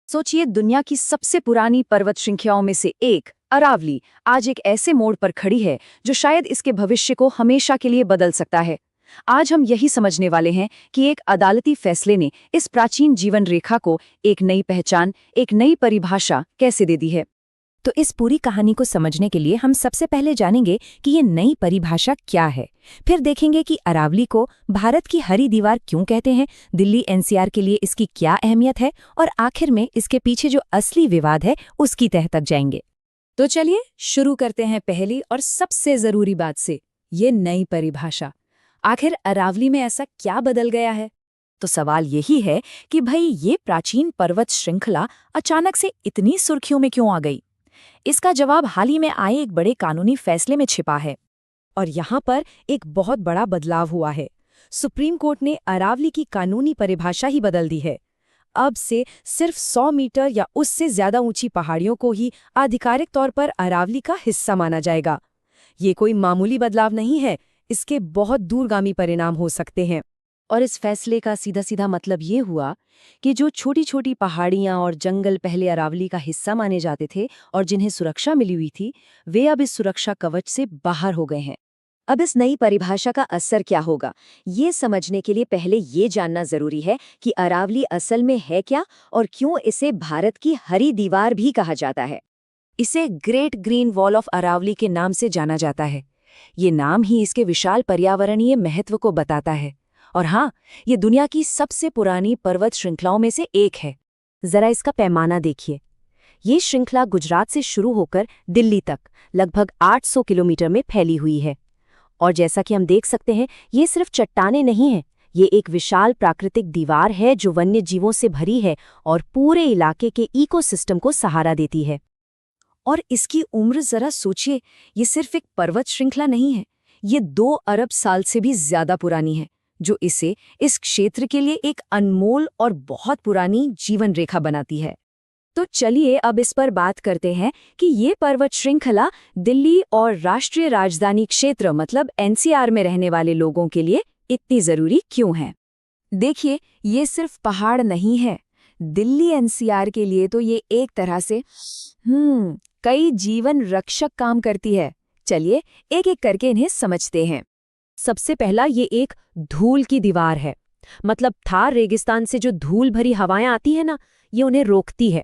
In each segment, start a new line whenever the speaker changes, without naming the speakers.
सोचिए, दुनिया की सबसे पुरानी पर्वत श्रृंखलाओं में से एक अरावली आज एक ऐसे मोड़ पर खड़ी है जो शायद इसके भविष्य को हमेशा के लिए बदल सकता है। आज हम यही समझने वाले हैं कि एक अदालती फैसले ने इस प्राचीन जीवन रेखा को एक नई पहचान, एक नई परिभाषा कैसे दे दी है।
तो इस पूरी कहानी को समझने के लिए हम सबसे पहले जानेंगे कि ये नई परिभाषा क्या है। फिर देखेंगे कि अरावली को भारत की हरी दीवार क्यों कहते हैं, दिल्ली एनसीआर के लिए इसकी क्या अहमियत है, और आखिर में इसके पीछे जो असली विवाद है उसकी तह तक जाएंगे।
तो चलिए शुरू करते हैं पहली और सबसे जरूरी बात से, ये नई परिभाषा। आखिर अरावली में ऐसा क्या बदल गया है? तो सवाल यही है कि भाई ये प्राचीन पर्वत श्रृंखला अचानक से इतनी सुर्खियों में क्यों आ गई। इसका जवाब हाल ही में आए एक बड़े कानूनी फैसले में छिपा है।
और यहाँ पर एक बहुत बड़ा बदलाव हुआ है। सुप्रीम कोर्ट ने अरावली की कानूनी परिभाषा ही बदल दी है। अब से सिर्फ 100 मीटर या उससे ज्यादा ऊंची पहाड़ियों को ही आधिकारिक तौर पर अरावली का हिस्सा माना जाएगा। ये कोई मामूली बदलाव नहीं है, इसके बहुत दूरगामी परिणाम हो सकते हैं।
और इस फैसले का सीधा सीधा मतलब ये हुआ कि जो छोटी छोटी पहाड़ियां और जंगल पहले अरावली का हिस्सा माने जाते थे और जिन्हें सुरक्षा मिली हुई थी, वे अब इस सुरक्षा कवच से बाहर हो गए हैं। अब इस नई परिभाषा का असर क्या होगा, ये समझने के लिए पहले ये जानना जरूरी है कि अरावली असल में है क्या और क्यों इसे भारत की हरी दीवार भी कहा जाता है।
इसे great green wall of Aravalli के नाम से जाना जाता है। ये नाम ही इसके विशाल पर्यावरणीय महत्व को बताता है। और हाँ, ये दुनिया की सबसे पुरानी पर्वत श्रृंखलाओं में से एक है। जरा इसका पैमाना देखिए। ये श्रृंखला गुजरात से शुरू होकर दिल्ली तक लगभग 800 किलोमीटर में फैली हुई है। और जैसा कि हम देख सकते हैं, ये सिर्फ चट्टानें नहीं हैं, ये एक विशाल प्राकृतिक दीवार है जो वन्य जीवों से भरी है और पूरे इलाके के इकोसिस्टम को सहारा देती है।
और इसकी उम्र जरा सोचिए, ये सिर्फ एक पर्वत श्रृंखला नहीं है, ये 2 अरब साल से भी ज्यादा पुरानी है, जो इसे इस क्षेत्र के लिए एक अनमोल और बहुत पुरानी जीवन रेखा बनाती है। तो चलिए अब इस पर बात करते हैं कि ये पर्वत श्रृंखला दिल्ली और राष्ट्रीय राजधानी क्षेत्र मतलब एनसीआर में रहने वाले लोगों के लिए इतनी जरूरी क्यों है। देखिए, ये सिर्फ पहाड़ नहीं है, दिल्ली एनसीआर के लिए तो ये एक तरह से कई जीवन रक्षक काम करती है। चलिए एक एक करके इन्हें समझते हैं।
सबसे पहला, ये एक धूल की दीवार है। मतलब थार रेगिस्तान से जो धूल भरी हवाएं आती है ना, ये उन्हें रोकती है।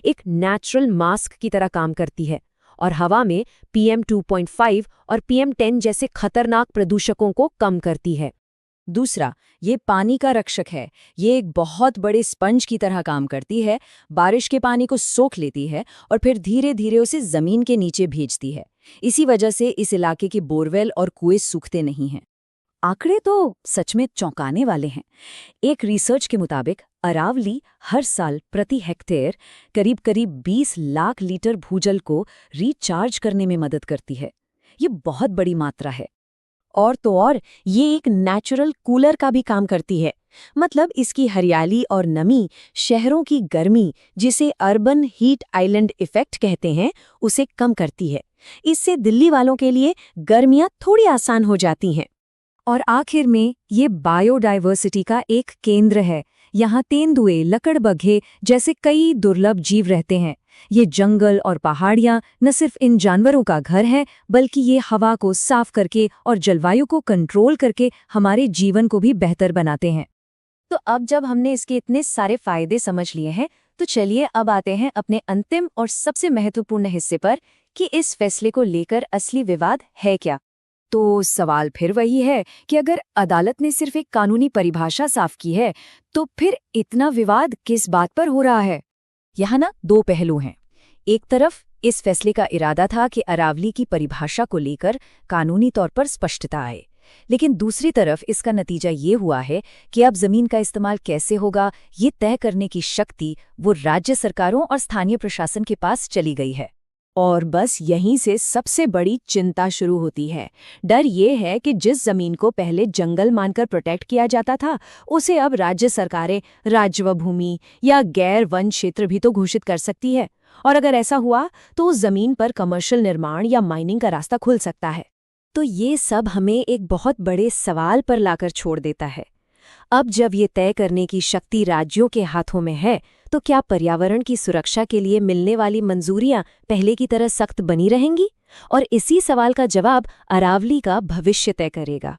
एक नेचुरल मास्क की तरह काम करती है और हवा में PM 2.5 और PM 10 जैसे खतरनाक प्रदूषकों को कम करती है।
दूसरा, ये पानी का रक्षक है। ये एक बहुत बड़े स्पंज की तरह काम करती है, बारिश के पानी को सोख लेती है और फिर धीरे धीरे उसे जमीन के नीचे भेजती है। इसी वजह से इस इलाके के बोरवेल और कुएं सूखते नहीं हैं। आंकड़े तो सच में चौंकाने वाले हैं। एक रिसर्च के मुताबिक अरावली हर साल प्रति हेक्टेयर करीब करीब 20 लाख लीटर भूजल को रिचार्ज करने में मदद करती है। ये बहुत बड़ी मात्रा है।
और तो और ये एक नेचुरल कूलर का भी काम करती है। मतलब इसकी हरियाली और नमी शहरों की गर्मी, जिसे अर्बन हीट आइलैंड इफेक्ट कहते हैं, उसे कम करती है। इससे दिल्ली वालों के लिए गर्मियां थोड़ी आसान हो जाती हैं।
और आखिर में ये बायोडाइवर्सिटी का एक केंद्र है। यहाँ तेंदुए, लकड़बग्घे जैसे कई दुर्लभ जीव रहते हैं। ये जंगल और पहाड़ियाँ न सिर्फ इन जानवरों का घर है, बल्कि ये हवा को साफ करके और जलवायु को कंट्रोल करके हमारे जीवन को भी बेहतर बनाते हैं। तो अब जब हमने इसके इतने सारे फायदे समझ लिए हैं, तो चलिए अब आते हैं अपने अंतिम और सबसे महत्वपूर्ण हिस्से पर कि इस फैसले को लेकर असली विवाद है क्या। तो सवाल फिर वही है कि अगर अदालत ने सिर्फ एक कानूनी परिभाषा साफ की है, तो फिर इतना विवाद किस बात पर हो रहा है। यहाँ ना 2 पहलू हैं। एक तरफ इस फैसले का इरादा था कि अरावली की परिभाषा को लेकर कानूनी तौर पर स्पष्टता आए, लेकिन दूसरी तरफ इसका नतीजा ये हुआ है कि अब जमीन का इस्तेमाल कैसे होगा, ये तय करने की शक्ति वो राज्य सरकारों और स्थानीय प्रशासन के पास चली गई है। और बस यहीं से सबसे बड़ी चिंता शुरू होती है। डर ये है कि जिस जमीन को पहले जंगल मानकर प्रोटेक्ट किया जाता था, उसे अब राज्य सरकारें राजस्व भूमि या गैर वन क्षेत्र भी तो घोषित कर सकती है। और अगर ऐसा हुआ तो उस जमीन पर कमर्शियल निर्माण या माइनिंग का रास्ता खुल सकता है। तो ये सब हमें एक बहुत बड़े सवाल पर लाकर छोड़ देता है।
अब जब ये तय करने की शक्ति राज्यों के हाथों में है, तो क्या पर्यावरण की सुरक्षा के लिए मिलने वाली मंजूरियां पहले की तरह सख्त बनी रहेंगी? और इसी सवाल का जवाब अरावली का भविष्य तय करेगा।